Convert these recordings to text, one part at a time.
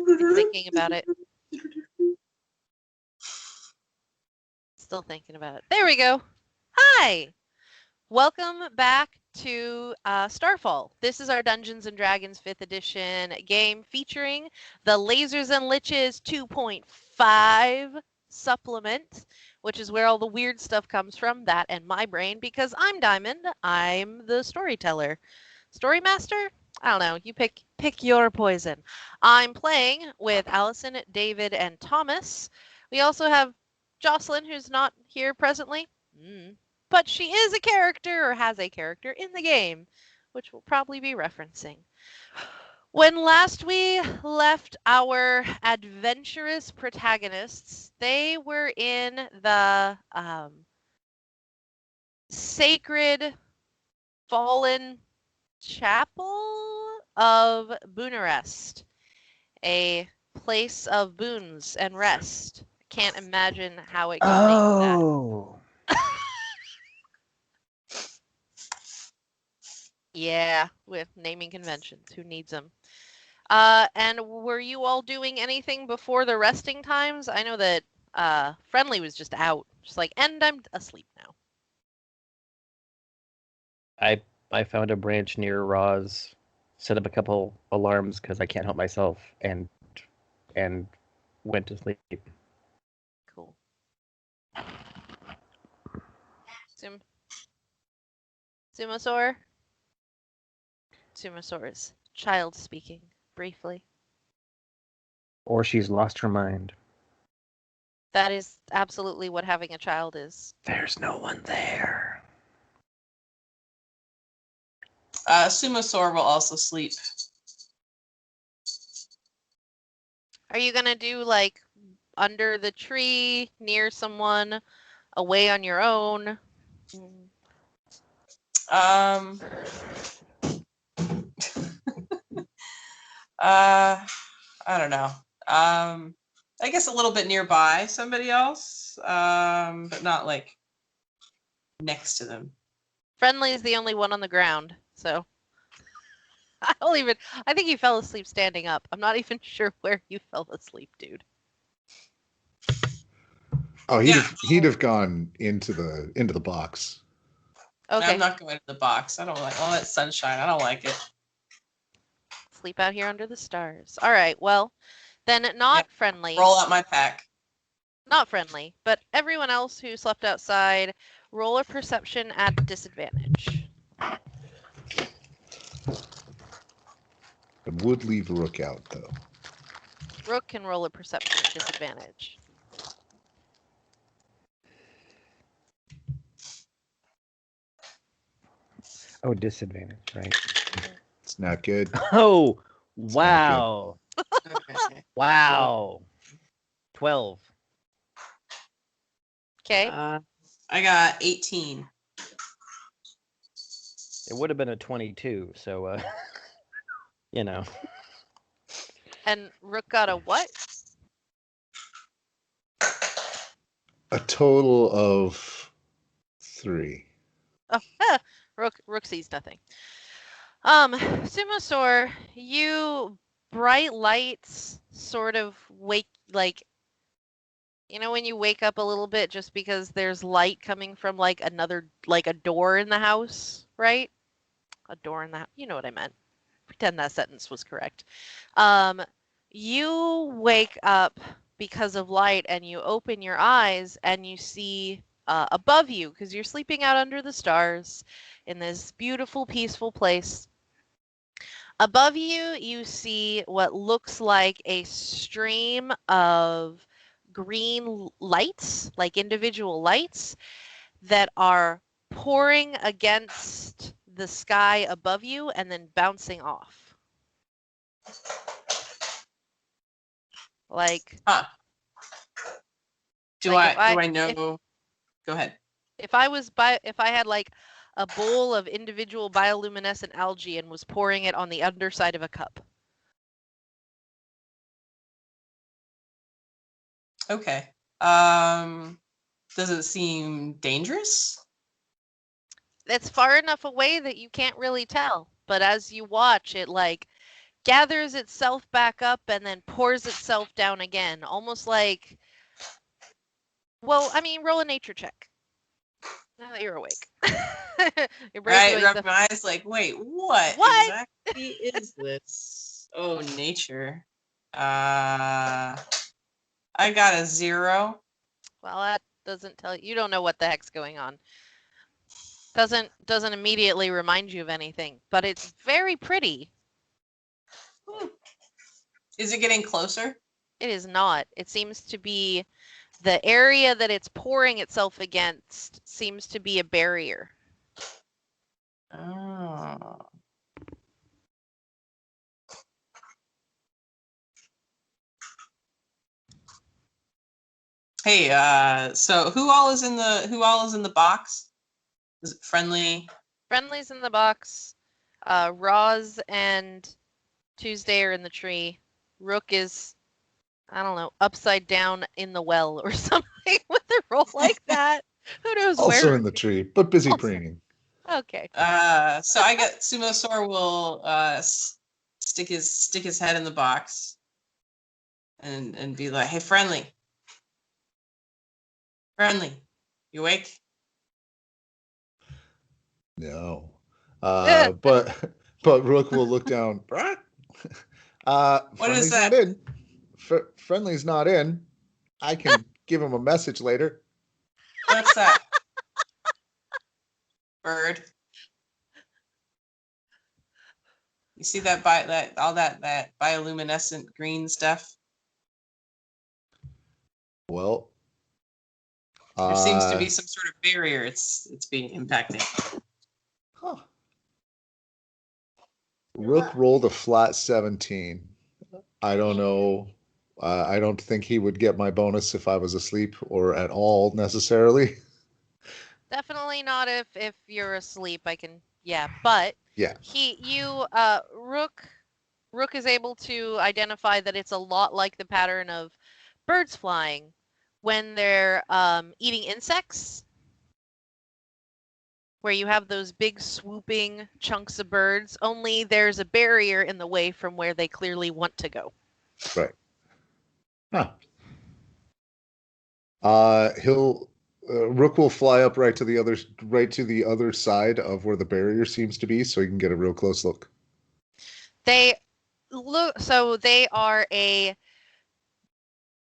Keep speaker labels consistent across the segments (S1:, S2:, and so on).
S1: He's thinking about it. Still thinking about it. There we go. Hi! Welcome back to Starfall. This is our Dungeons & Dragons 5th edition game featuring the Lasers and Liches 2.5 supplement, which is where all the weird stuff comes from, that and my brain, because I'm Diamond. I'm the storyteller. Story master? I don't know. You pick your poison. I'm playing with Allison, David, and Thomas. We also have Jocelyn, who's not here presently. But she is a character, or has a character in the game, which we'll probably be referencing. When last we left our adventurous protagonists, they were in the sacred fallen chapel of Boonarest, a place of boons and rest. I can't imagine how it got named that.
S2: Oh.
S1: Yeah, with naming conventions. Who needs them? And were you all doing anything before the resting times? I know that Friendly was just out. Just like, and I'm asleep now.
S2: I found a branch near Roz, set up a couple alarms because I can't help myself, and went to sleep.
S1: Cool. Sumosaur? Sumosaur is child speaking, briefly.
S2: Or she's lost her mind.
S1: That is absolutely what having a child is.
S2: There's no one there.
S3: Sumosaur will also sleep.
S1: Are you gonna do like under the tree, near someone, away on your own?
S3: I don't know. I guess a little bit nearby somebody else, but not like next to them.
S1: Friendly is the only one on the ground, so I think he fell asleep standing up. I'm not even sure where you fell asleep, dude.
S4: Oh, he'd have gone into the box.
S1: Okay.
S3: I'm not going to the box. I don't like all that sunshine. I don't like it.
S1: Sleep out here under the stars. All right, well, then not Friendly.
S3: Roll out my pack.
S1: Not Friendly, but everyone else who slept outside, roll a perception at disadvantage.
S4: I would leave Rook out, though.
S1: Rook can roll a perception at disadvantage.
S2: Oh, disadvantage, right?
S4: It's not good.
S2: Oh, wow.
S3: Okay.
S2: Wow. 12.
S1: Okay.
S3: I got 18.
S2: It would have been a 22, so, you know.
S1: And Rook got a what?
S4: A total of 3.
S1: Oh, Rook sees nothing. Sumosaur, you bright lights sort of wake, like, you know when you wake up a little bit just because there's light coming from like a door in the house, right? A door in the house. You know what I meant. Pretend that sentence was correct. You wake up because of light and you open your eyes and you see above you, because you're sleeping out under the stars in this beautiful, peaceful place. Above you, you see what looks like a stream of green lights, like individual lights, that are pouring against the sky above you and then bouncing off. Like,
S3: Do
S1: like
S3: I know? Go ahead.
S1: If I had like a bowl of individual bioluminescent algae and was pouring it on the underside of a cup.
S3: Okay. Does it seem dangerous?
S1: It's far enough away that you can't really tell, but as you watch, it like gathers itself back up and then pours itself down again, almost like, well, I mean, roll a nature check. Now that you're awake. Your brain's
S3: Right,
S1: doing
S3: rub
S1: stuff.
S3: my eyes like, wait, what exactly is this? Oh, nature. I got a 0.
S1: Well, that doesn't tell you. You don't know what the heck's going on. Doesn't immediately remind you of anything, but it's very pretty.
S3: Is it getting closer?
S1: It is not. It seems to be the area that it's pouring itself against seems to be a barrier.
S3: Oh. Hey, so who all is in the box? Is it Friendly?
S1: Friendly's in the box. Roz and Tuesday are in the tree. Rook is, I don't know, upside down in the well or something with a roll like that. Who knows
S4: Also
S1: where?
S4: in the tree, but busy
S1: Also.
S4: preening.
S1: Okay.
S3: So I get Sumosaur will stick his head in the box and be like, "Hey, Friendly, you awake?"
S4: No. But Rook will look down.
S3: What is
S4: Friendly's
S3: that?
S4: not in. Friendly's not in. I can give him a message later.
S3: What's that? Bird. You see that that bioluminescent green stuff?
S4: Well,
S3: There seems to be some sort of barrier it's being impacted.
S4: huh. Rook rolled a flat 17. I don't know. I don't think he would get my bonus if I was asleep or at all necessarily.
S1: Definitely not if you're asleep. I can, yeah, but
S4: Yeah.
S1: Rook is able to identify that it's a lot like the pattern of birds flying when they're eating insects, where you have those big swooping chunks of birds, only there's a barrier in the way from where they clearly want to go.
S4: Right. Huh. Rook will fly up right to the other side of where the barrier seems to be, so he can get a real close look.
S1: They look, so they are a.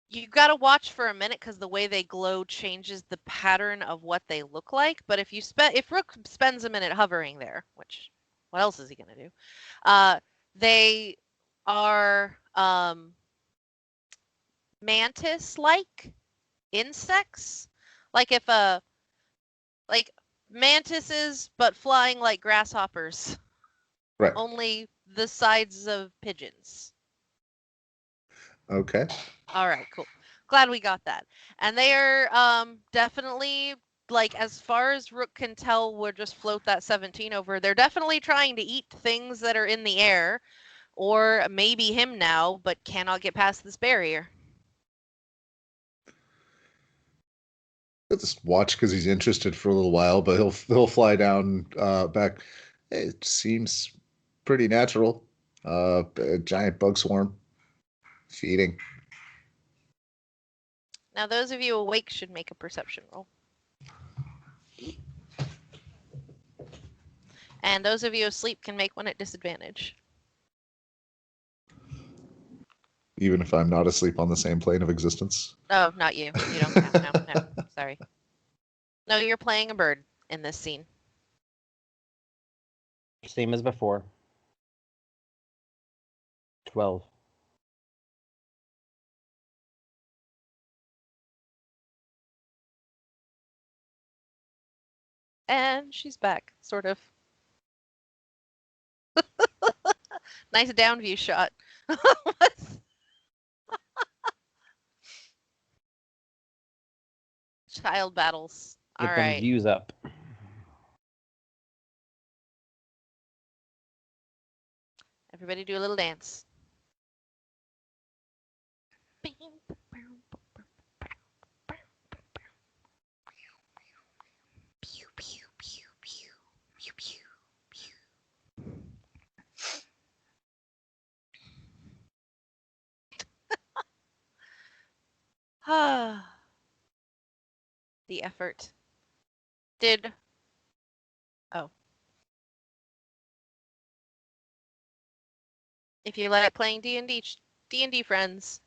S1: You got to watch for a minute because the way they glow changes the pattern of what they look like. But if Rook spends a minute hovering there, which what else is he gonna do? They are mantis-like insects, like if like mantises but flying like grasshoppers,
S4: Right.
S1: only the size of pigeons.
S4: Okay.
S1: All right, cool. Glad we got that. And they are definitely, like, as far as Rook can tell, we'll just float that 17 over. They're definitely trying to eat things that are in the air, or maybe him now, but cannot get past this barrier.
S4: He'll just watch because he's interested for a little while, but he'll fly down back. It seems pretty natural. A giant bug swarm feeding.
S1: Now, those of you awake should make a perception roll. And those of you asleep can make one at disadvantage.
S4: Even if I'm not asleep on the same plane of existence.
S1: Oh, not you. You don't count. No. Sorry. No, you're playing a bird in this scene.
S2: Same as before. 12.
S1: And she's back, sort of. Nice down view shot. Child battles.
S2: Get
S1: All
S2: them
S1: right.
S2: views up.
S1: Everybody do a little dance. The effort. If you like playing D&D friends,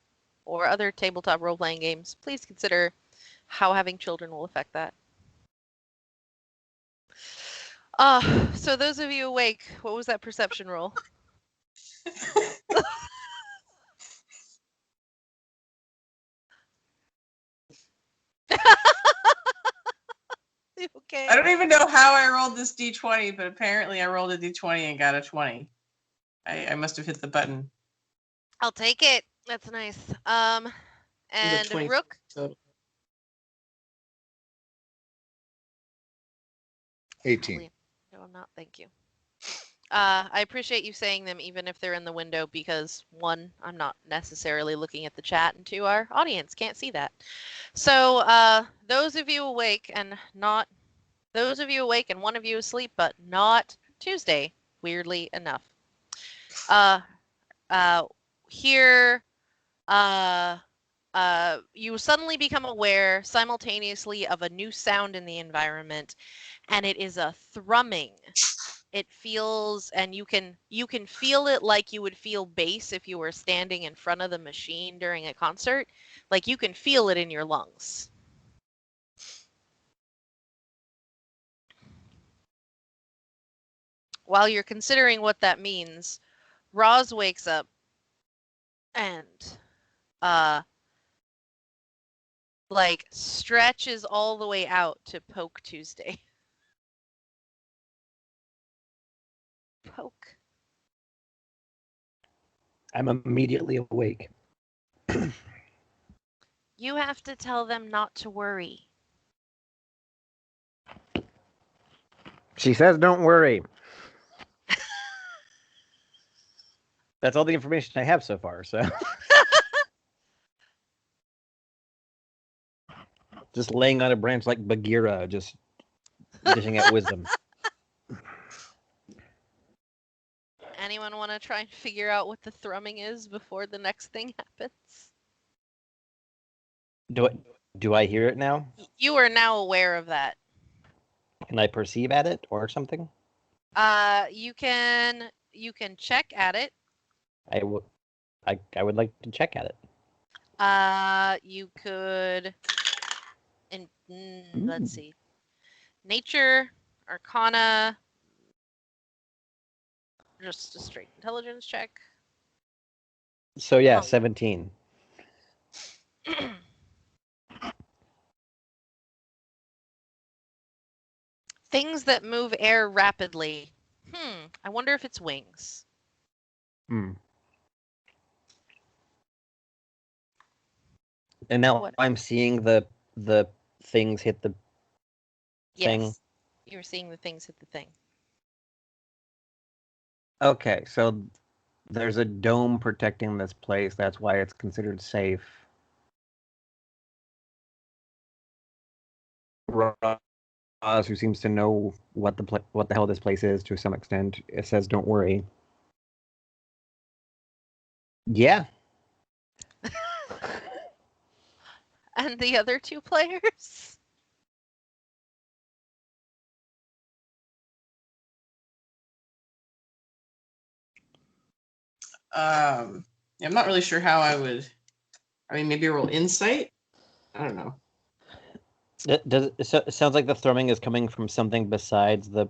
S1: or other tabletop role-playing games, please consider how having children will affect that. So those of you awake, what was that perception roll? Okay.
S3: I don't even know how I rolled this d20, but apparently I rolled a d20 and got a 20. I must have hit the button.
S1: I'll take it. That's nice. And
S3: 20
S1: Rook?
S3: total.
S4: 18.
S1: No, not. Thank you. I appreciate you saying them even if they're in the window because, one, I'm not necessarily looking at the chat, and two, our audience can't see that. So those of you awake and not... Those of you awake and one of you asleep, but not Tuesday, weirdly enough. Here, you suddenly become aware simultaneously of a new sound in the environment, and it is a thrumming. It feels, and you can feel it like you would feel bass if you were standing in front of the machine during a concert. Like you can feel it in your lungs. While you're considering what that means, Roz wakes up and like stretches all the way out to poke Tuesday. Poke.
S2: I'm immediately awake.
S1: You have to tell them not to worry.
S2: She says, "Don't worry." That's all the information I have so far. So, just laying on a branch like Bagheera, just dishing out wisdom.
S1: Anyone want to try and figure out what the thrumming is before the next thing happens?
S2: Do I hear it now?
S1: You are now aware of that.
S2: Can I perceive at it or something?
S1: You can check at it.
S2: I would like to check at it.
S1: You could, and let's see, nature, arcana, just a straight intelligence check.
S2: So yeah, 17.
S1: Things that move air rapidly. I wonder if it's wings.
S2: And now
S1: What?
S2: I'm seeing the things hit the thing.
S1: Yes, you're seeing the things hit the thing.
S2: Okay, so there's a dome protecting this place. That's why it's considered safe. Roz, who seems to know what the hell this place is to some extent, it says, "Don't worry." Yeah.
S1: And the other two players?
S3: I'm not really sure how I would. I mean, maybe roll insight. I don't know.
S2: It sounds like the thrumming is coming from something besides the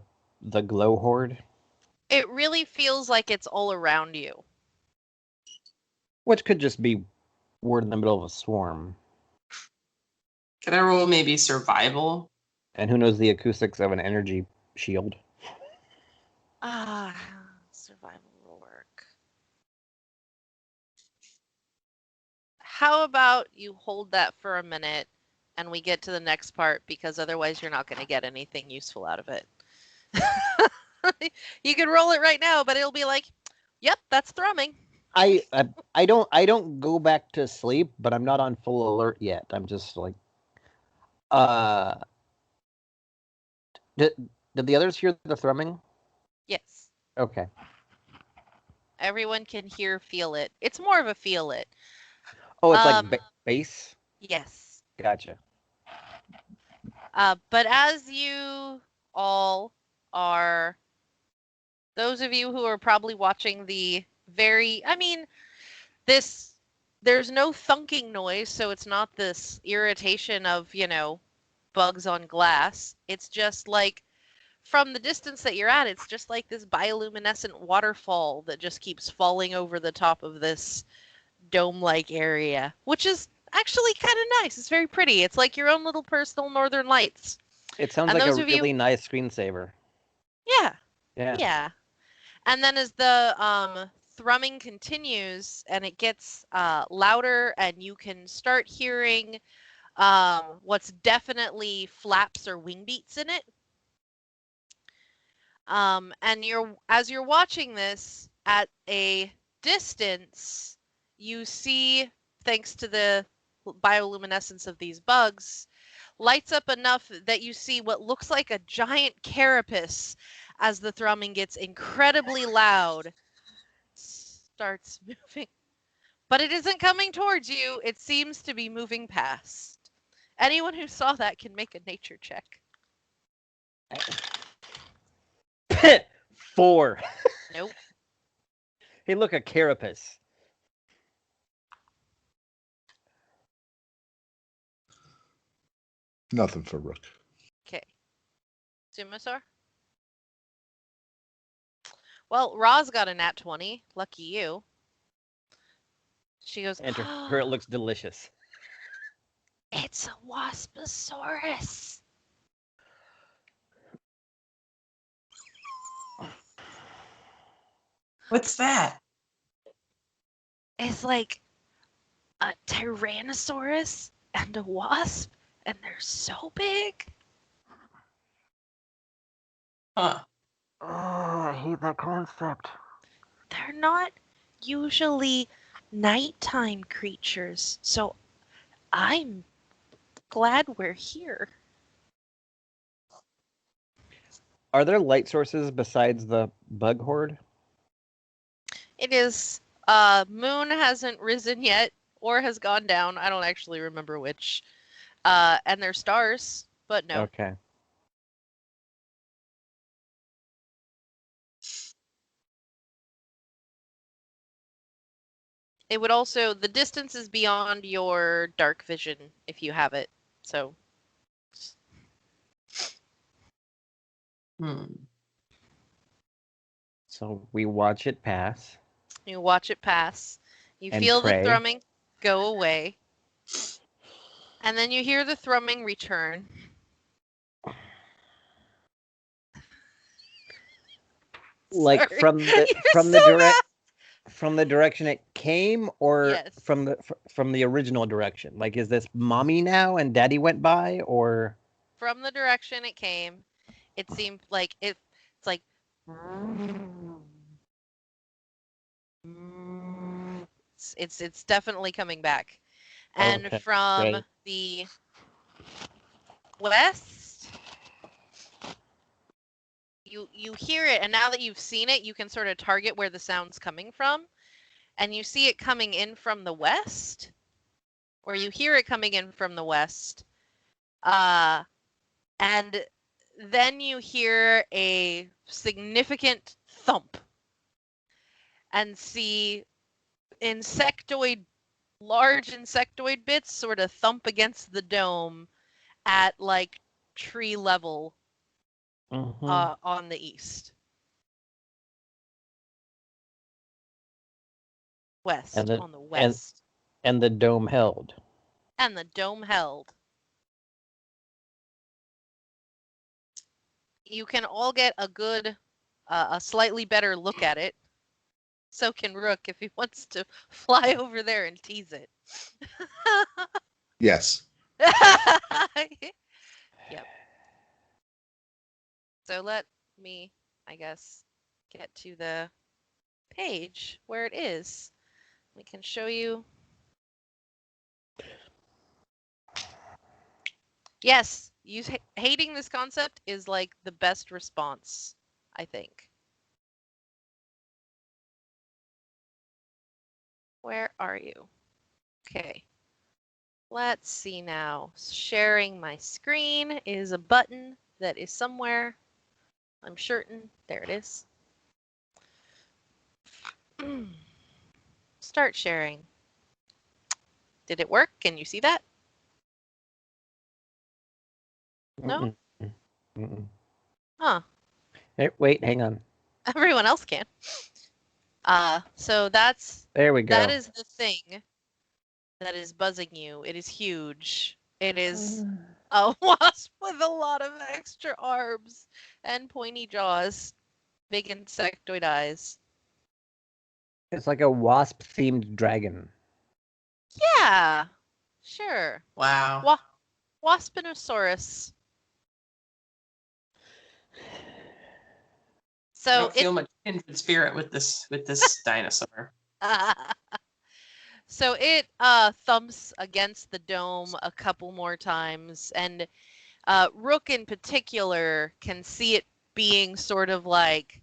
S2: glow horde?
S1: It really feels like it's all around you.
S2: Which could just be we're in the middle of a swarm.
S3: Can I roll maybe survival?
S2: And who knows the acoustics of an energy shield?
S1: Survival will work. How about you hold that for a minute and we get to the next part, because otherwise you're not going to get anything useful out of it. You can roll it right now, but it'll be like, yep, that's thrumming.
S2: I don't go back to sleep, but I'm not on full alert yet. I'm just like, did the others hear the thrumming?
S1: Yes.
S2: Okay.
S1: Everyone can feel it. It's more of a feel it.
S2: Oh, it's like bass?
S1: Yes.
S2: Gotcha.
S1: But as you all are, those of you who are probably watching the there's no thunking noise, so it's not this irritation of, bugs on glass. It's just like from the distance that you're at, it's just like this bioluminescent waterfall that just keeps falling over the top of this dome-like area, which is actually kind of nice. It's very pretty. It's like your own little personal Northern Lights.
S2: It sounds
S1: And
S2: like
S1: those
S2: a
S1: of you,
S2: really nice screensaver.
S1: yeah,
S2: Yeah.
S1: yeah. And then as the thrumming continues and it gets louder, and you can start hearing what's definitely flaps or wing beats in it. And as you're watching this at a distance, you see, thanks to the bioluminescence of these bugs, lights up enough that you see what looks like a giant carapace as the thrumming gets incredibly loud. Starts moving. But it isn't coming towards you. It seems to be moving past. Anyone who saw that can make a nature check.
S2: 4.
S1: Nope.
S2: Hey, look, a carapace.
S4: Nothing for Rook.
S1: Okay. Sumasar? Well, Roz got a nat 20. Lucky you. She goes,
S2: And to her, it looks delicious.
S1: It's a Wasposaurus.
S3: What's that?
S1: It's like a Tyrannosaurus and a wasp, and they're so big.
S3: Huh.
S2: Oh, I hate that concept.
S1: They're not usually nighttime creatures, so I'm glad we're here.
S2: Are there light sources besides the bug horde?
S1: It is, moon hasn't risen yet or has gone down. I don't actually remember which. And there's stars, but no.
S2: Okay.
S1: It would also, the distance is beyond your dark vision if you have it. So,
S2: So we watch it pass.
S1: you watch it pass. You
S2: And
S1: feel the
S2: pray.
S1: thrumming go away. And then you hear the thrumming return.
S2: Like
S1: Sorry.
S2: from the
S1: You're
S2: from
S1: so
S2: the direct
S1: mad.
S2: from the direction it came, or
S1: Yes.
S2: from the original direction. Like, is this mommy now and daddy went by, or
S1: From the direction it came, it seemed like it's like it's definitely coming back. And
S2: Okay,
S1: from
S2: great.
S1: the west, you hear it, and now that you've seen it, you can sort of target where the sound's coming from, and you see it coming in from the west, or you hear it coming in from the west, and then you hear a significant thump and see large insectoid bits sort of thump against the dome at like tree level on the east. West, on the west.
S2: And the dome held.
S1: And the dome held. You can all get a slightly better look at it. So can Rook if he wants to fly over there and tease it.
S4: Yes.
S1: Yep. So let me, I guess, get to the page where it is. We can show you. Yes, hating this concept is like the best response, I think. Where are you? Okay. Let's see now. Sharing my screen is a button that is somewhere. I'm certain. There it is. Start sharing. Did it work? Can you see that? No?
S2: Mm-mm. Mm-mm.
S1: Huh.
S2: Hey, wait, hang on.
S1: Everyone else can. So
S2: There we
S1: that
S2: go.
S1: is the thing that is buzzing you. It is huge. It is a wasp with a lot of extra arms and pointy jaws, big insectoid eyes.
S2: It's like a wasp-themed dragon.
S1: Yeah, sure.
S3: Wow.
S1: Waspinosaurus.
S3: I
S1: So
S3: don't feel much kindred spirit with this dinosaur.
S1: so it thumps against the dome a couple more times, and Rook in particular can see it being sort of like,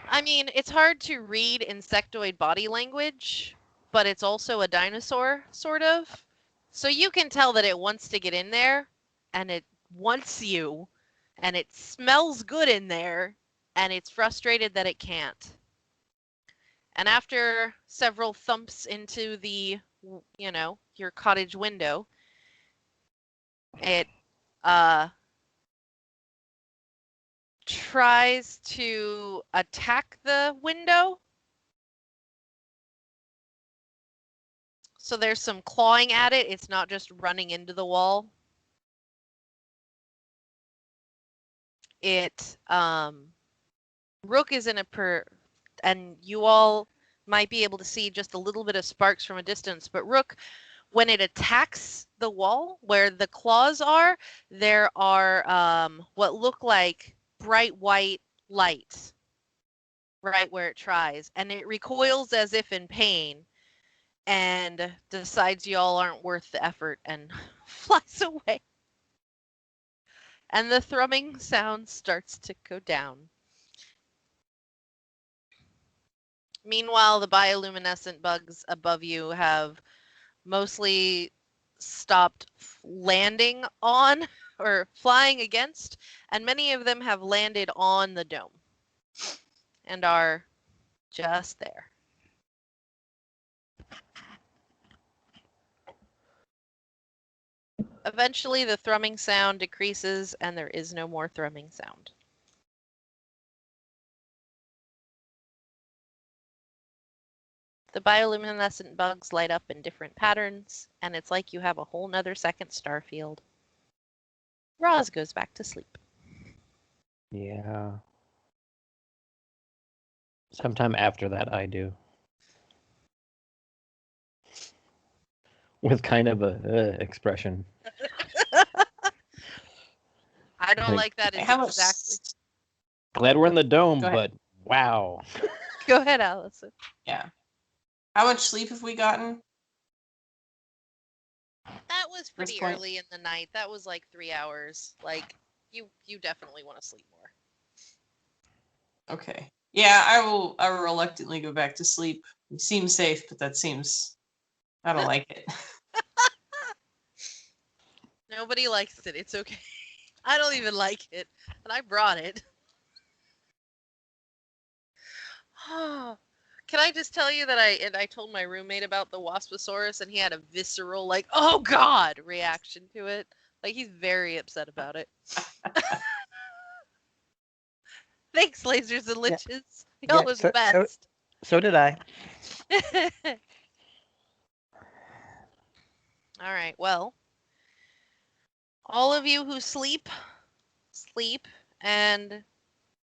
S1: I mean, it's hard to read insectoid body language, but it's also a dinosaur, sort of. So you can tell that it wants to get in there, and it wants you, and it smells good in there, and it's frustrated that it can't. And after several thumps into the, your cottage window, it tries to attack the window. So there's some clawing at it. It's not just running into the wall. It Rook is in and you all might be able to see just a little bit of sparks from a distance, but Rook, when it attacks the wall where the claws are, there are what look like bright white lights right where it tries, and it recoils as if in pain and decides y'all aren't worth the effort and flies away. And the thrumming sound starts to go down. Meanwhile, the bioluminescent bugs above you have mostly stopped landing on or flying against, and many of them have landed on the dome and are just there. Eventually, the thrumming sound decreases and there is no more thrumming sound. The bioluminescent bugs light up in different patterns, and it's like you have a whole nother second star field. Roz goes back to sleep.
S2: Yeah. Sometime after that, I do. With kind of a expression.
S1: I don't like that.
S3: How much?
S1: Exactly.
S2: Glad we're in the dome,
S3: Go ahead.
S2: but wow.
S1: Go ahead, Allison.
S3: Yeah. How much sleep have we gotten?
S1: That was pretty
S3: point?
S1: early in the night. That was like 3 hours. Like, you definitely want to sleep more.
S3: Okay. Yeah, I will reluctantly go back to sleep. It seems safe, but that seems I don't like it.
S1: Nobody likes it. It's okay. I don't even like it. And I brought it. Can I just tell you that I told my roommate about the Waspatosaurus and he had a visceral, like, oh God, reaction to it. Like, he's very upset about it. Thanks, Lasers and
S2: Yeah.
S1: Liches. Y'all are the best.
S2: So did I.
S1: All right, well, all of you who sleep, and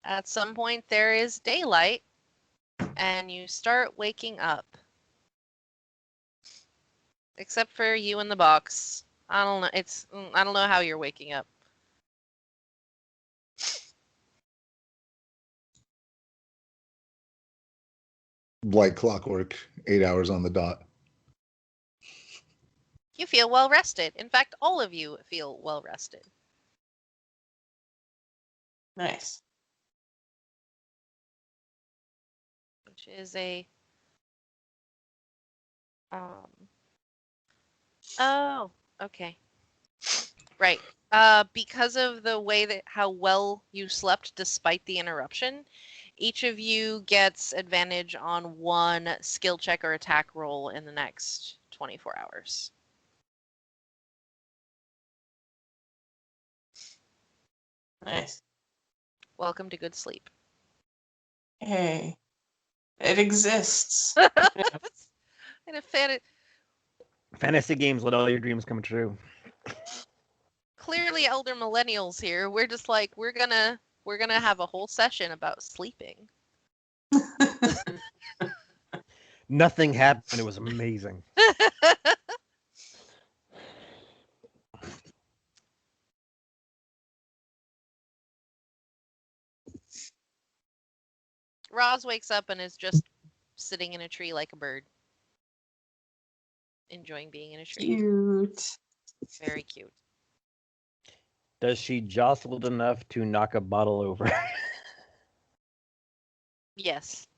S1: at some point there is daylight, and you start waking up. Except for you in the box. I don't know. I don't know how you're waking up.
S4: Like clockwork, 8 hours on the dot.
S1: You feel well rested. In fact, all of you feel well rested.
S3: Nice.
S1: Which is a um Oh, okay. Right. Because of the way that how well you slept despite the interruption, each of you gets advantage on one skill check or attack roll in the next 24 hours.
S3: Nice.
S1: Welcome to good sleep.
S3: Hey, it exists.
S1: And a fan.
S2: Fantasy games let all your dreams come true.
S1: Clearly, elder millennials here. We're just like we're gonna have a whole session about sleeping.
S2: Nothing happened. It was amazing.
S1: Roz wakes up and is just sitting in a tree like a bird, enjoying being in a tree.
S3: Cute.
S1: Very cute.
S2: Does she jostled enough to knock a bottle over?
S1: Yes.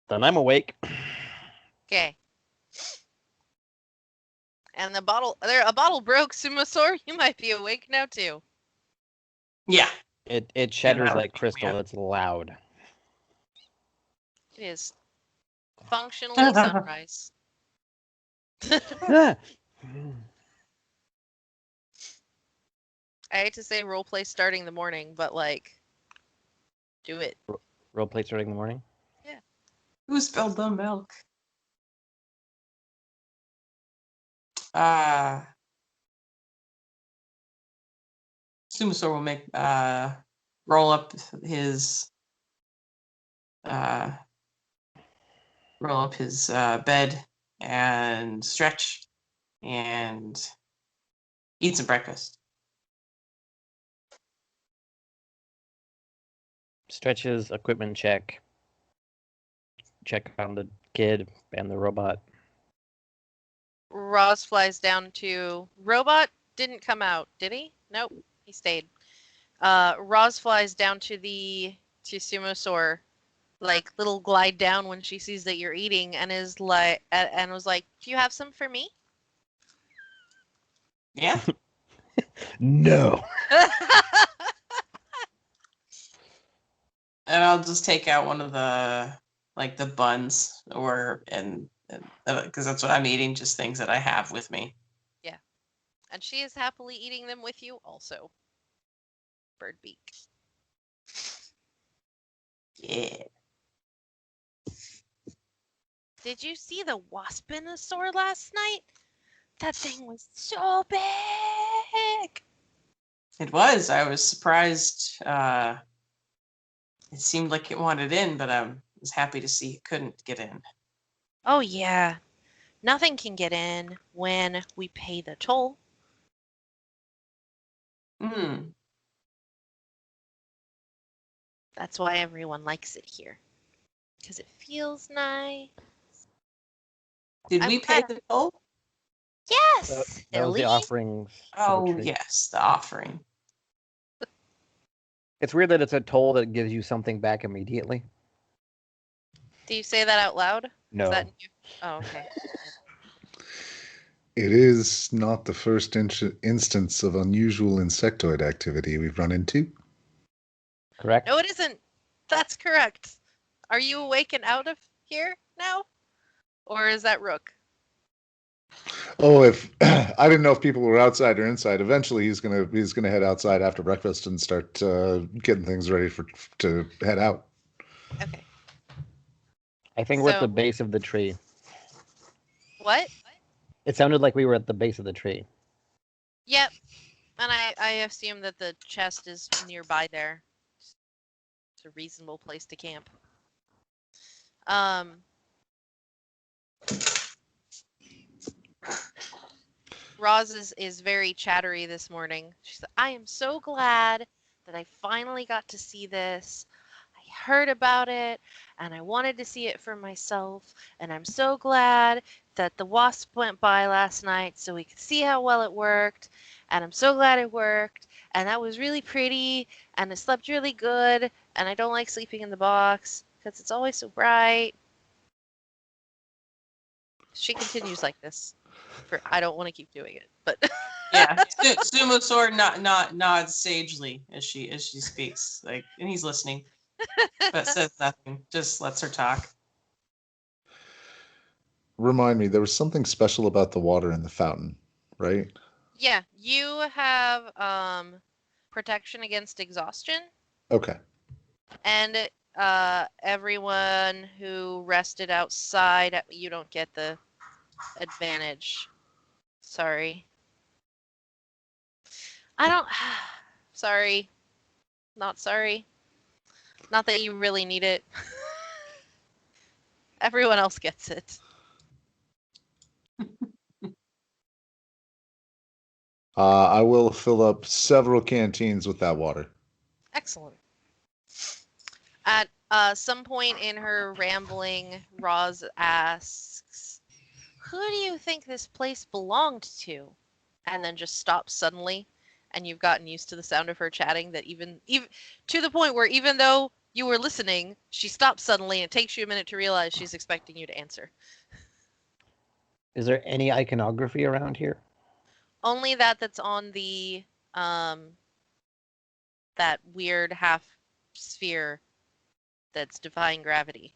S2: Then I'm awake.
S1: Okay. And a bottle broke, Sumasaur. You might be awake now too.
S3: Yeah.
S2: It shatters
S3: that
S2: like
S3: would-
S2: crystal.
S3: yeah.
S2: It's loud.
S1: It is functionally sunrise.
S2: Ah.
S1: I hate to say roleplay starting the morning, but like, do it.
S2: Roleplay starting in the morning.
S3: Who spilled the milk? Sumasaur will make roll up his bed and stretch and eat some breakfast.
S2: Stretches equipment check. Check on the kid and the robot.
S1: Roz flies down to Robot. Didn't come out, did he? Nope, he stayed. Roz flies down to Sumosaur, like little glide down when she sees that you're eating, and is like, and was like, "Do you have some for me?"
S3: Yeah.
S2: No.
S3: And I'll just take out one of the buns and because that's what I'm eating, just things that I have with me.
S1: And she is happily eating them with you also. Birdbeak.
S3: Yeah.
S1: Did you see the Waspinosaur last night? That thing was so big.
S3: It was. I was surprised. It seemed like it wanted in, but I was happy to see it couldn't get in.
S1: Oh yeah. Nothing can get in when we pay the toll.
S3: Hmm.
S1: That's why everyone likes it here. Because it feels nice.
S3: Did
S1: I'm
S3: we pay
S1: glad-
S3: the toll?
S1: Yes,
S2: That was
S1: silly.
S2: the offerings. for the
S3: Oh,
S2: tree.
S3: yes, the offering.
S2: It's weird that it's a toll that gives you something back immediately.
S1: Do you say that out loud? Is
S2: No.
S1: that new? Oh, okay.
S4: It is not the first instance of unusual insectoid activity we've run into.
S2: Correct?
S1: No, it isn't. That's correct. Are you awake and out of here now? Or is that Rook?
S4: Oh, if I didn't know if people were outside or inside. Eventually, he's gonna head outside after breakfast and start getting things ready to head out.
S1: Okay.
S2: I think we're at
S1: So-
S2: the base of the tree.
S1: What?
S2: It sounded like we were at the base of the tree.
S1: Yep. And I assume that the chest is nearby there. It's a reasonable place to camp. Roz is very chattery this morning. She said, I am so glad that I finally got to see this. I heard about it and I wanted to see it for myself. And I'm so glad that the wasp went by last night so we could see how well it worked. And I'm so glad it worked. And that was really pretty. And I slept really good. And I don't like sleeping in the box because it's always so bright. She continues like this. I don't want to keep doing it, but
S3: Yeah, Sumo Sword nods sagely as she speaks, like, and he's listening, but says nothing. Just lets her talk.
S4: Remind me, there was something special about the water in the fountain, right?
S1: yeah, you have protection against exhaustion,
S4: Okay.
S1: and everyone who rested outside, you don't get the advantage. Sorry. I don't. Sorry. Not sorry. Not that you really need it. Everyone else gets it.
S4: I will fill up several canteens with that water.
S1: Excellent. At some point in her rambling, Roz asks, "Who do you think this place belonged to?" And then just stops suddenly, and you've gotten used to the sound of her chatting that even to the point where even though you were listening, she stops suddenly and it takes you a minute to realize she's expecting you to answer.
S2: Is there any iconography around here?
S1: Only that's on the that weird half sphere that's defying gravity.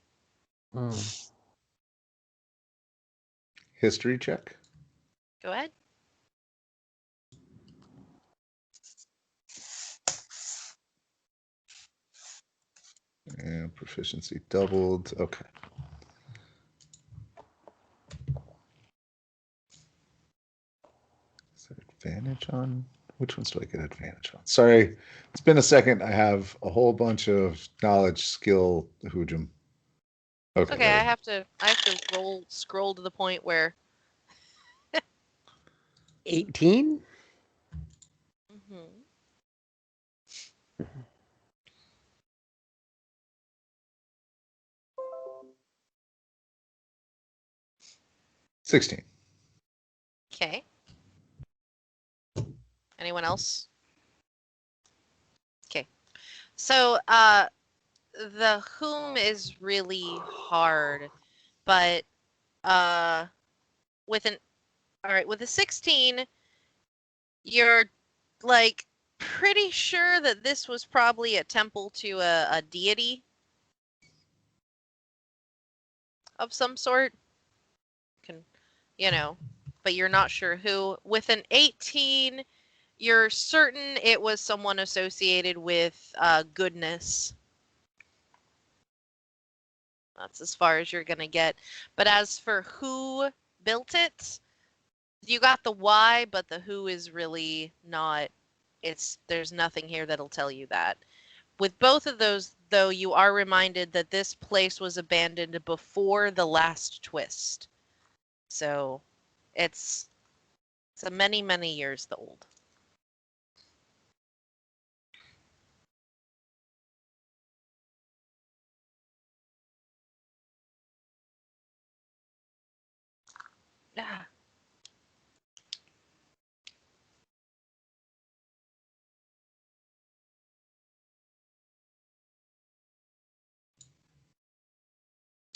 S4: History check.
S1: Go ahead.
S4: And proficiency doubled. Okay. Is there advantage on? Which ones do I get advantage on? Sorry, it's been a second. I have a whole bunch of knowledge, skill, hujum. Okay.
S1: Okay, I have to scroll to the point where
S2: 18?
S1: Mhm.
S4: 16.
S1: Okay. Anyone else? Okay. So, the whom is really hard, but with an all right, with a 16, you're like pretty sure that this was probably a temple to a deity of some sort. Can but you're not sure who. With an 18, you're certain it was someone associated with goodness. That's as far as you're gonna get. But as for who built it, you got the why, but the who is really not. There's nothing here that'll tell you that. With both of those, though, you are reminded that this place was abandoned before the last twist. So it's a many, many years old. Ah.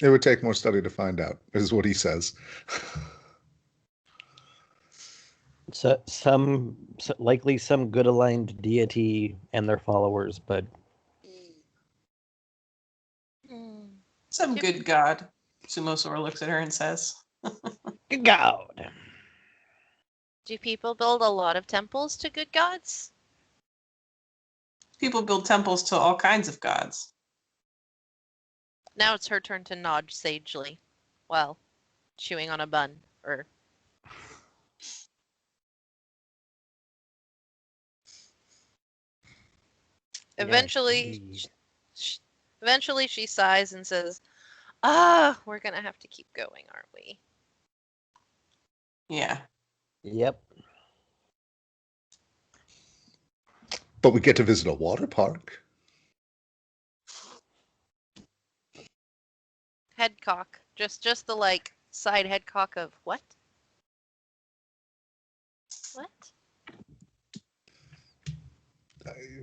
S4: It would take more study to find out, is what he says.
S2: So likely some good aligned deity and their followers, but
S3: Some good god. Sumo Sword looks at her and says,
S2: good God.
S1: Do people build a lot of temples to good gods?
S3: people build temples to all kinds of gods.
S1: Now it's her turn to nod sagely, while chewing on a bun, or eventually, eventually she sighs and says, we're gonna have to keep going, aren't we?
S3: Yeah.
S2: Yep.
S4: But we get to visit a water park.
S1: Head cock. Just the like side head cock of what? What?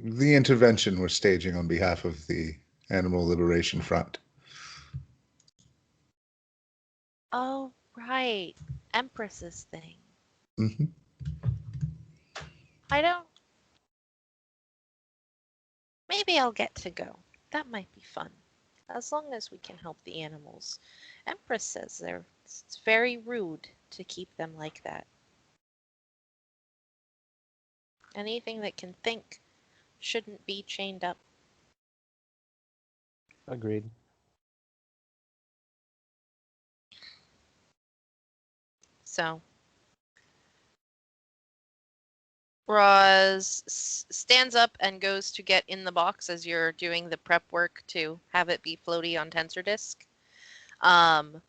S4: The intervention we're staging on behalf of the Animal Liberation Front.
S1: Oh, right. Empress's thing.
S4: Mm-hmm.
S1: I don't. Maybe I'll get to go. That might be fun. As long as we can help the animals. Empress says it's very rude to keep them like that. Anything that can think shouldn't be chained up.
S2: Agreed.
S1: So, Roz stands up and goes to get in the box as you're doing the prep work to have it be floaty on tensor disk. And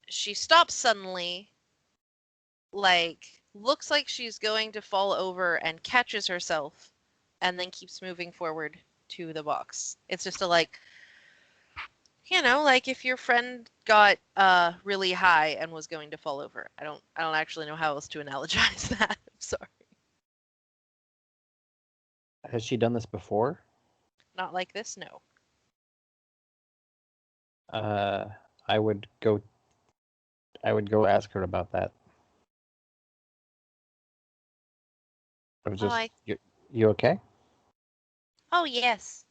S1: she stops suddenly, looks like she's going to fall over and catches herself, and then keeps moving forward to the box. It's just like if your friend got really high and was going to fall over. I don't actually know how else to analogize that. I'm sorry.
S2: Has she done this before?
S1: Not like this, no.
S2: I would go ask her about that. I was just, you okay?
S1: Oh, yes.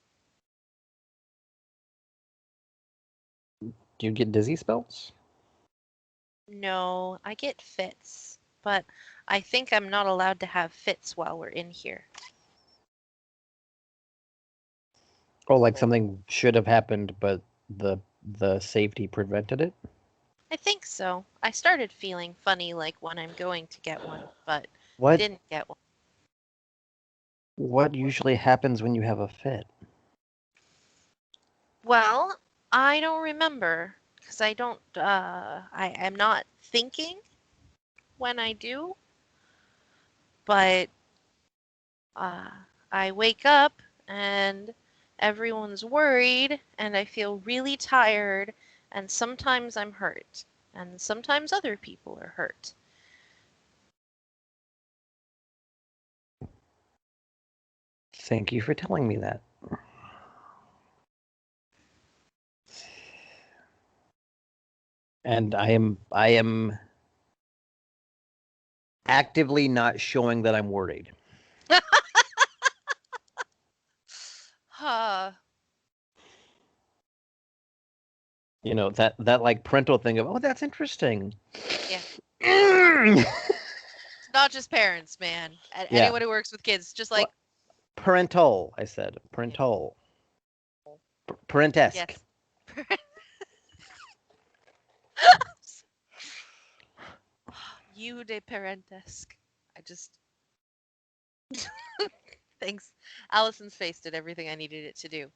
S2: Do you get dizzy spells?
S1: No, I get fits, but I think I'm not allowed to have fits while we're in here.
S2: Oh, like something should have happened, but the safety prevented it?
S1: I think so. I started feeling funny like when I'm going to get one, but
S2: What
S1: didn't get one.
S2: what usually happens when you have a fit?
S1: Well, I don't remember because I don't I am not thinking when I do, but I wake up and everyone's worried and I feel really tired and sometimes I'm hurt and sometimes other people are hurt.
S2: Thank you for telling me that. And I am actively not showing that I'm worried.
S1: Huh.
S2: You know, that like parental thing of, oh, that's interesting.
S1: Yeah.
S2: Mm.
S1: It's not just parents, man.
S2: Yeah.
S1: Anyone who works with kids, just like
S2: parental, I said. Parental. Parentesque.
S1: yes. You de parentesque. I just thanks. Allison's face did everything I needed it to do.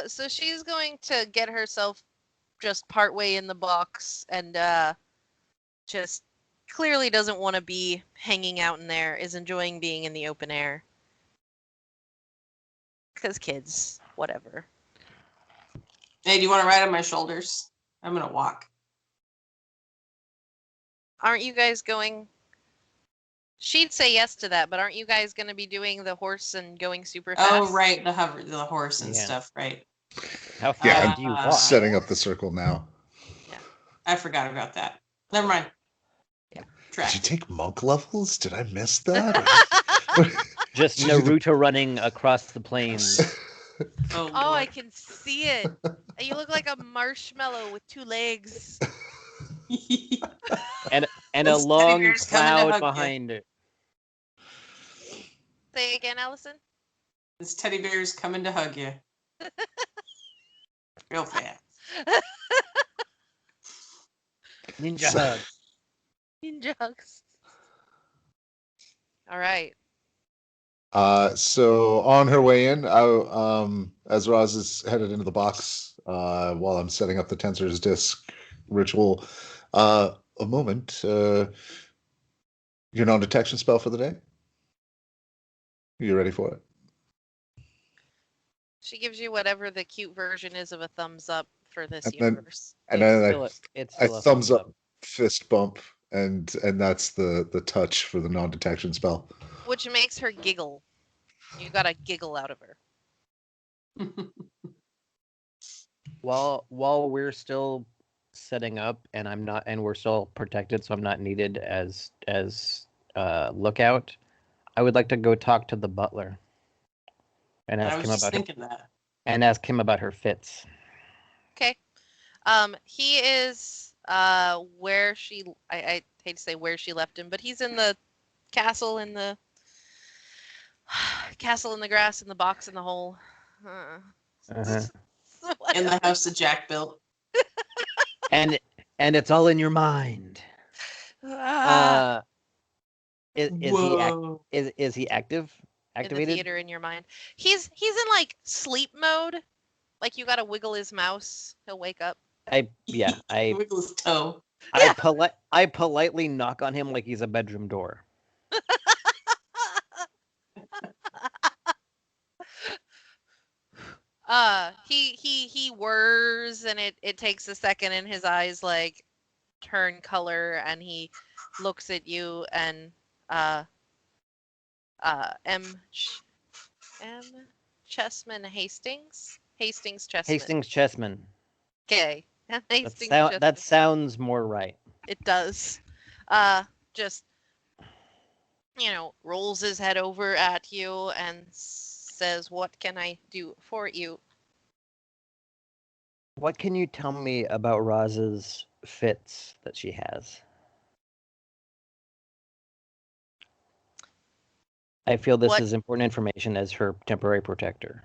S1: So she's going to get herself just partway in the box and just clearly doesn't want to be hanging out in there, is enjoying being in the open air. Because kids, whatever.
S3: Hey, do you want to ride on my shoulders? I'm gonna walk.
S1: Aren't you guys going? She'd say yes to that, but aren't you guys going to be doing the horse and going super fast?
S3: Oh, right, the horse and stuff, right?
S2: How fast
S4: Yeah,
S2: do you
S4: I'm
S2: walk?
S4: setting up the circle now.
S1: Yeah.
S3: I forgot about that. Never mind.
S1: Yeah.
S4: Did you take monk levels? Did I miss that?
S2: Just Naruto running across the plains.
S3: Oh,
S1: I can see it. You look like a marshmallow with two legs.
S2: and a
S3: Those teddy
S2: long
S3: bears coming to
S2: cloud
S3: hug you.
S2: behind it.
S1: Say again, Allison.
S3: This teddy bear's coming to hug you. Real fast.
S2: Ninja hug.
S1: Ninja hugs. All right.
S4: So on her way in, as Roz is headed into the box, while I'm setting up the Tensor's Disc ritual, a moment, your non-detection spell for the day? You ready for it?
S1: She gives you whatever the cute version is of a thumbs up for this
S4: And then-
S1: universe.
S4: And
S2: It's
S4: I
S2: still a
S4: thumbs up, fist bump, and that's the touch for the non-detection spell.
S1: Which makes her giggle. You got a giggle out of her.
S2: While we're still setting up, and we're still protected, so I'm not needed as lookout, I would like to go talk to the butler and
S3: I
S2: ask
S3: was
S2: him
S3: just
S2: about
S3: thinking that.
S2: her fits.
S1: Okay. He is where she. I hate to say where she left him, but he's in the castle in the castle in the grass in the box in the hole.
S2: Uh-huh.
S3: In the house that Jack built.
S2: And it's all in your mind.
S1: Ah,
S2: Is
S3: Whoa.
S2: he active?
S1: in the
S2: Activated?
S1: theater in your mind. He's in like sleep mode. Like you gotta wiggle his mouse. He'll wake up.
S2: I
S3: Wiggle his toe.
S1: Yeah.
S2: I politely knock on him like he's a bedroom door.
S1: He whirs and it takes a second and his eyes like turn color and he looks at you and M Chessman Hastings Chessman.
S2: Hastings Chessman.
S1: Okay. Hastings Chessman.
S2: That sounds more right.
S1: It does. Just rolls his head over at you and says, "What can I do for you?"
S2: What can you tell me about Roz's fits that she has? I feel this is important information as her temporary protector.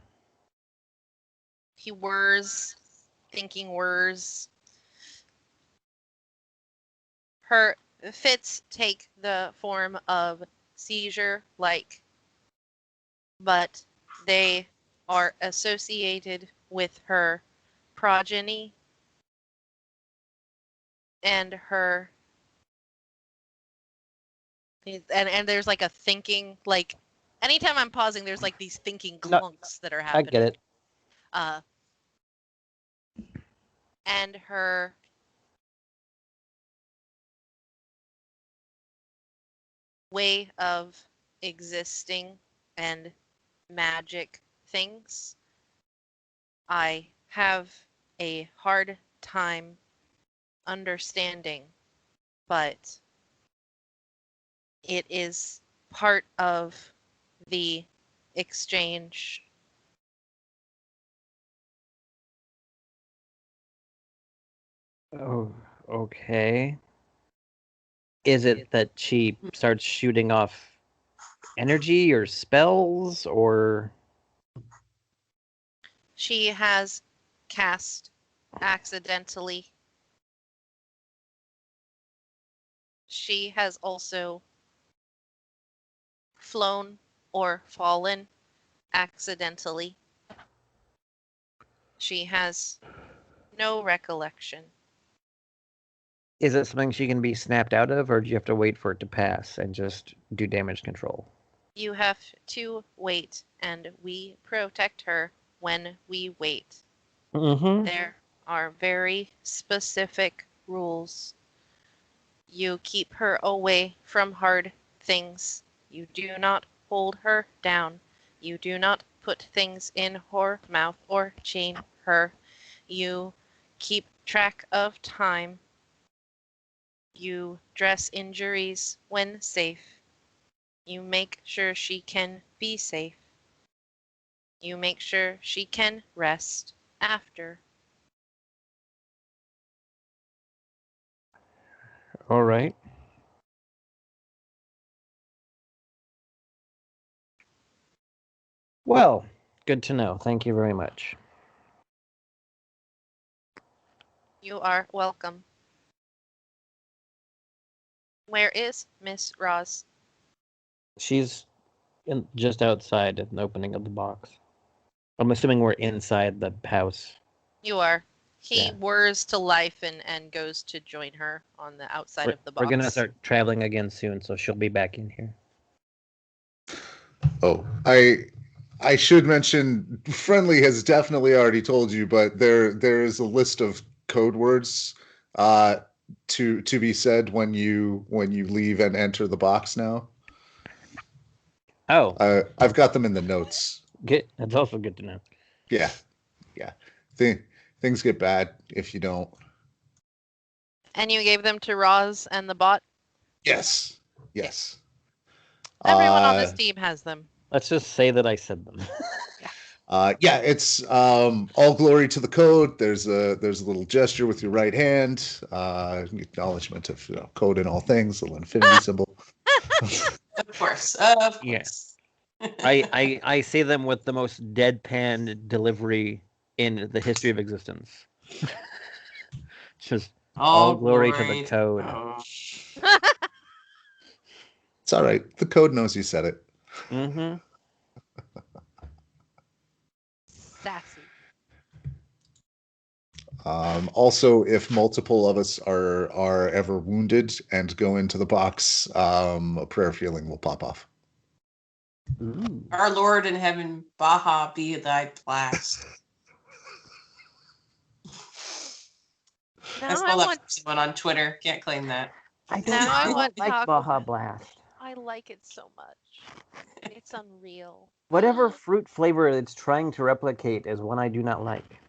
S1: He whirs, thinking whirs. Her fits take the form of seizure-like, but they are associated with her progeny and her and there's like a thinking, like anytime I'm pausing there's like these thinking clunks that are happening.
S2: I get it.
S1: And her way of existing and magic things, I have a hard time understanding, but it is part of the exchange.
S2: Oh, okay. Is it that she starts shooting off energy or spells or?
S1: She has cast accidentally. She has also flown or fallen accidentally. She has no recollection.
S2: Is it something she can be snapped out of, or do you have to wait for it to pass and just do damage control?
S1: You have to wait, and we protect her when we wait.
S2: Mm-hmm.
S1: There are very specific rules. You keep her away from hard things. You do not hold her down. You do not put things in her mouth or chain her. You keep track of time. You dress injuries when safe. You make sure she can be safe. You make sure she can rest after.
S2: All right. Well, good to know. Thank you very much.
S1: You are welcome. Where is Miss Roz?
S2: She's just outside an opening of the box. I'm assuming we're inside the house.
S1: You are. He
S2: Yeah.
S1: whirs to life and goes to join her on the outside of the box.
S2: We're gonna start traveling again soon, so she'll be back in here.
S4: Oh, I should mention, Friendly has definitely already told you, but there is a list of code words to be said when you leave and enter the box now.
S2: Oh,
S4: I've got them in the notes.
S2: That's also good to know.
S4: Yeah. Things get bad if you don't.
S1: And you gave them to Roz and the bot?
S4: Yes. Yes.
S1: Everyone on this team has them.
S2: Let's just say that I said them.
S4: Yeah, it's all glory to the code. There's a little gesture with your right hand, acknowledgement of code in all things, little infinity symbol.
S3: Of course. Of
S2: Yeah.
S3: course.
S2: I say them with the most deadpan delivery in the history of existence. Just all glory to the code.
S3: Oh.
S4: It's all right. The code knows you said it.
S2: Mm-hmm.
S1: Sassy.
S4: Also, if multiple of us are ever wounded and go into the box, a prayer feeling will pop off.
S2: Ooh.
S3: Our Lord in heaven, Baha be thy blast. I
S1: Now
S3: stole that from someone on Twitter. Can't claim that.
S2: I
S1: Now I
S2: don't
S1: want
S2: like
S1: Taco
S2: Baja
S1: Bell.
S2: Blast.
S1: I like it so much. It's unreal.
S2: Whatever fruit flavor it's trying to replicate is one I do not like.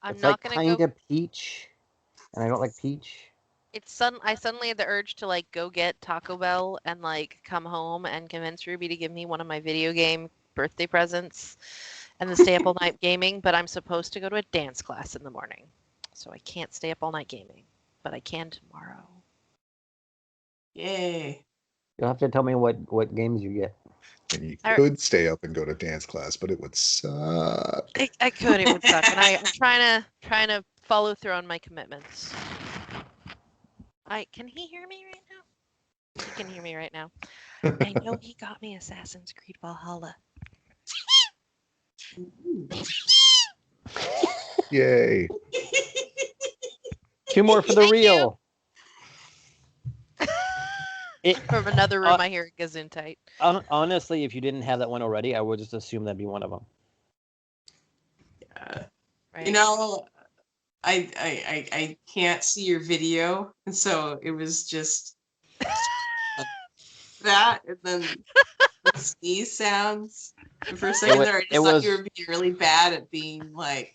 S1: I'm
S2: It's
S1: not
S2: like
S1: gonna
S2: kind
S1: go.
S2: of peach, and I don't like peach.
S1: I suddenly had the urge to like go get Taco Bell and like come home and convince Ruby to give me one of my video game birthday presents and then stay up all night gaming, but I'm supposed to go to a dance class in the morning. So I can't stay up all night gaming, but I can tomorrow.
S3: Yay.
S2: You'll have to tell me what games you get.
S4: And you
S1: I-
S4: could stay up and go to dance class, but it would suck.
S1: I could, it would suck, and I'm trying to follow through on my commitments. Can he hear me right now? He can hear me right now. I know he got me Assassin's Creed Valhalla.
S4: Yay.
S2: 2 more for the
S1: Thank
S2: real.
S1: From another room, I hear a Gesundheit.
S2: Honestly, if you didn't have that one already, I would just assume that'd be one of them.
S3: Yeah.
S1: Right?
S3: You know, I can't see your video, and so it was just that, and then the sneeze sounds. And for a second there, I just thought you were being really bad at being like,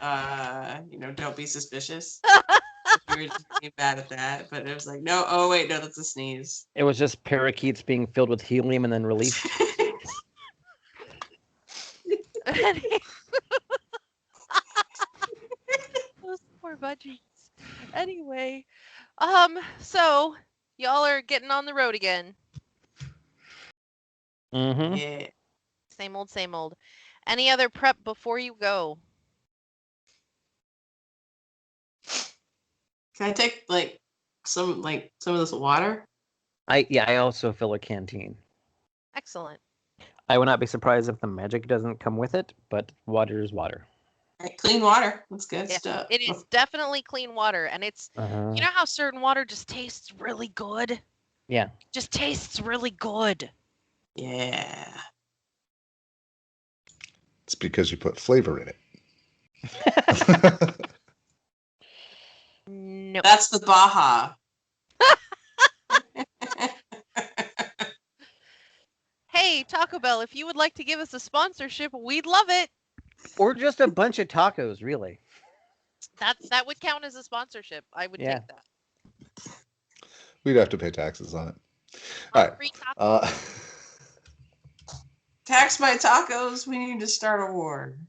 S3: don't be suspicious. You were just being bad at that, but it was like, no, oh wait, no, that's a sneeze.
S2: It was just parakeets being filled with helium and then released.
S1: Those poor budgies. Anyway, so y'all are getting on the road again.
S2: Mm-hmm.
S3: Yeah.
S1: Same old, same old. Any other prep before you go?
S3: Can I take some of this water?
S2: I also fill a canteen.
S1: Excellent.
S2: I would not be surprised if the magic doesn't come with it, but water is water.
S3: Right, clean water. That's good
S1: Yeah,
S3: stuff.
S1: it is definitely clean water, and it's you know how certain water just tastes really good?
S2: Yeah.
S1: Just tastes really good.
S3: Yeah.
S4: It's because you put flavor in it.
S1: No.
S3: That's the Baja.
S1: Hey, Taco Bell, if you would like to give us a sponsorship, we'd love it.
S2: Or just a bunch of tacos, really.
S1: That would count as a sponsorship. I would take that.
S4: We'd have to pay taxes on it. All right.
S1: Free tacos.
S3: Tax my tacos. We need to start a war.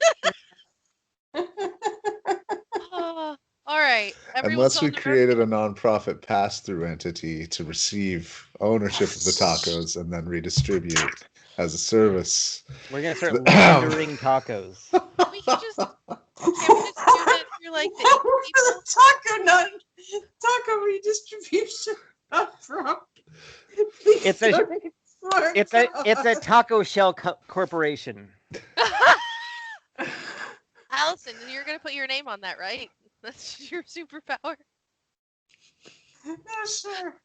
S1: All right.
S4: Unless we created a nonprofit pass-through entity to receive ownership of the tacos and then redistribute as a service.
S2: We're gonna start laundering tacos.
S1: We could just do that through like the
S3: taco redistribution from.
S2: It's a taco shell corporation.
S1: Allison, you're gonna put your name on that, right? That's your superpower.
S3: Yeah, sure.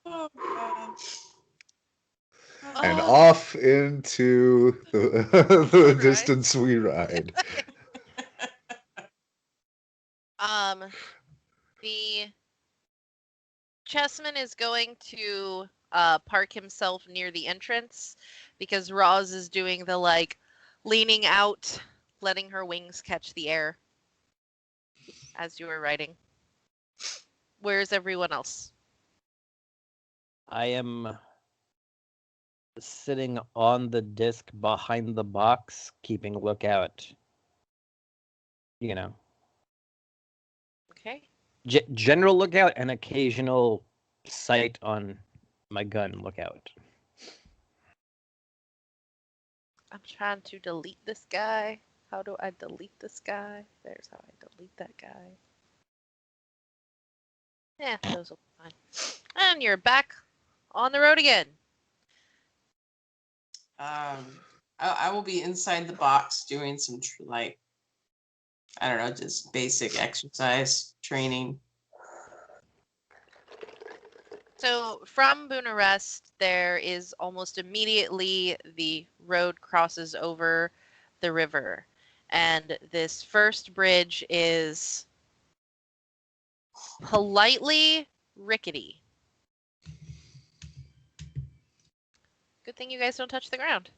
S3: Oh, God.
S4: And off into the distance we ride.
S1: The chessman is going to park himself near the entrance because Roz is doing the leaning out letting her wings catch the air as you were riding. Where's everyone else?
S2: I am sitting on the disc behind the box, keeping a lookout. You know.
S1: Okay.
S2: General lookout and occasional sight on my gun lookout.
S1: I'm trying to delete this guy. How do I delete this guy? There's how I delete that guy. Yeah, those will be fine. And you're back on the road again.
S3: I will be inside the box doing some like, I don't know, just basic exercise training.
S1: So from Bucharest, there is almost immediately the road crosses over the river. And this first bridge is politely rickety. Good thing you guys don't touch the ground.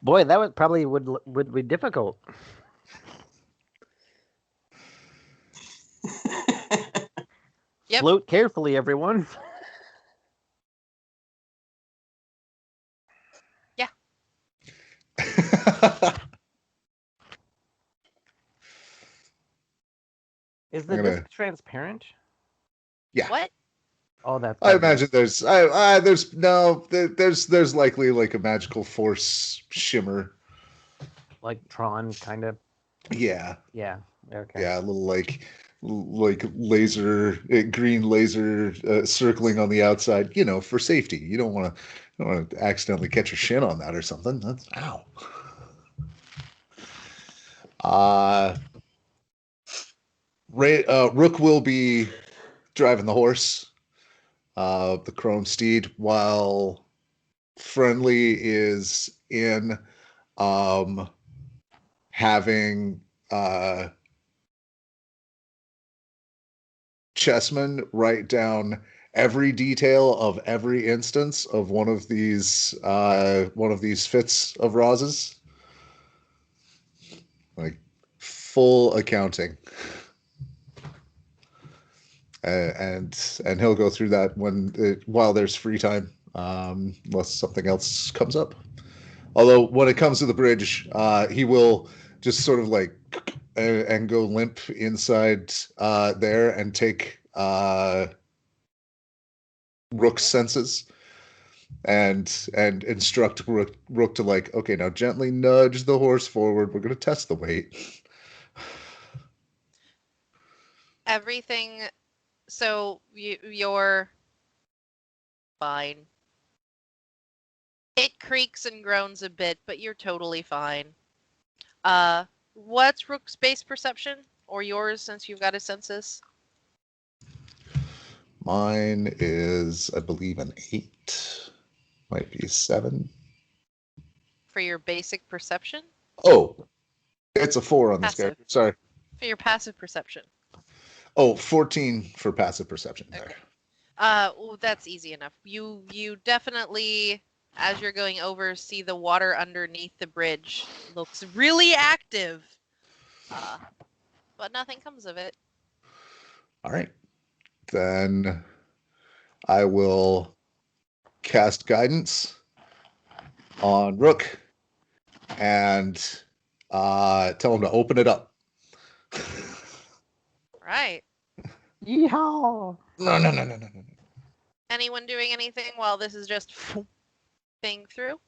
S2: Boy, that would probably would be difficult.
S1: Yep.
S2: Float carefully, everyone.
S1: Yeah.
S2: Is the disc transparent?
S4: Yeah.
S1: What?
S2: Oh, that's.
S4: I imagine there's there's likely like a magical force shimmer.
S2: Like Tron, kind of.
S4: Yeah.
S2: Yeah. Okay.
S4: Yeah, a little like laser, green laser circling on the outside, you know, for safety. You don't want to accidentally catch your shin on that or something. That's ow. Rook will be driving the horse, the Chrome Steed, while Friendly is in having Chessman write down every detail of every instance of one of these fits of Roz's, like full accounting, and he'll go through that while there's free time, unless something else comes up. Although when it comes to the bridge, he will just sort of like and go limp inside there and take Rook's senses and instruct Rook to like, okay, now gently nudge the horse forward. We're going to test the weight.
S1: Everything. So you're fine. It creaks and groans a bit, but you're totally fine. What's Rook's base perception? Or yours, since you've got a census?
S4: Mine is, I believe, an 8. Might be 7.
S1: For your basic perception?
S4: Oh, it's a 4 on this
S1: Passive.
S4: character. Sorry.
S1: For your passive perception.
S4: Oh, 14 for passive perception.
S1: Okay.
S4: There.
S1: Well, that's easy enough. You definitely, as you're going over, see the water underneath the bridge looks really active. But nothing comes of it.
S4: All right. Then I will cast guidance on Rook and tell him to open it up.
S1: Right.
S2: Yeehaw!
S4: No.
S1: Anyone doing anything while this is just thing through?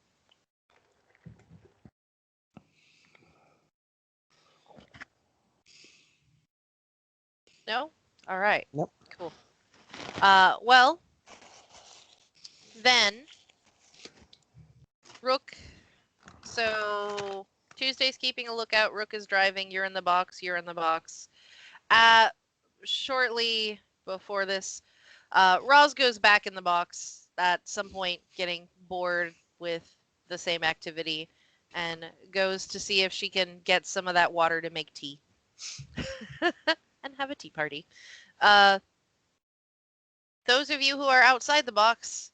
S1: No? All right.
S2: Nope.
S1: Cool. Well, then, Rook. So Tuesday's keeping a lookout. Rook is driving. You're in the box. You're in the box. Shortly before this, Roz goes back in the box at some point, getting bored with the same activity, and goes to see if she can get some of that water to make tea and have a tea party. Those of you who are outside the box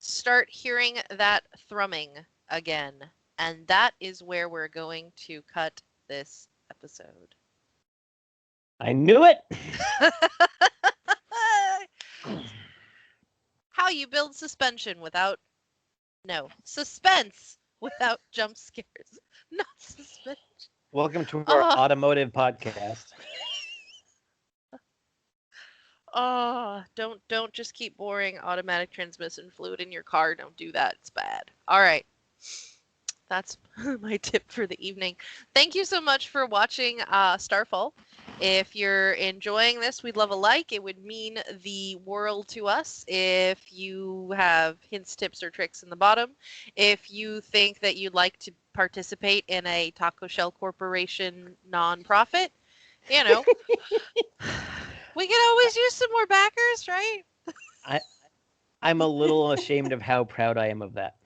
S1: start hearing that thrumming again. And that is where we're going to cut this episode.
S2: I knew it!
S1: How you build suspension without... No, suspense without jump scares. Not suspense.
S2: Welcome to our automotive podcast.
S1: Oh, don't just keep pouring automatic transmission fluid in your car. Don't do that. It's bad. All right. That's my tip for the evening. Thank you so much for watching Starfall. If you're enjoying this, we'd love a like. It would mean the world to us. If you have hints, tips, or tricks in the bottom. If you think that you'd like to participate in a Taco Shell Corporation nonprofit, you know, we can always use some more backers, right?
S2: I'm a little ashamed of how proud I am of that.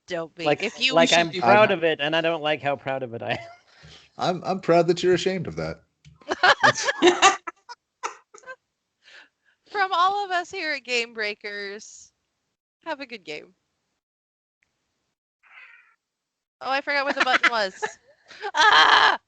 S1: Don't be.
S2: Like,
S1: if you
S2: I'm proud of it, and I don't like how proud of it I am.
S4: I'm proud that you're ashamed of that.
S1: From all of us here at Game Breakers, have a good game. Oh, I forgot what the button was. Ah!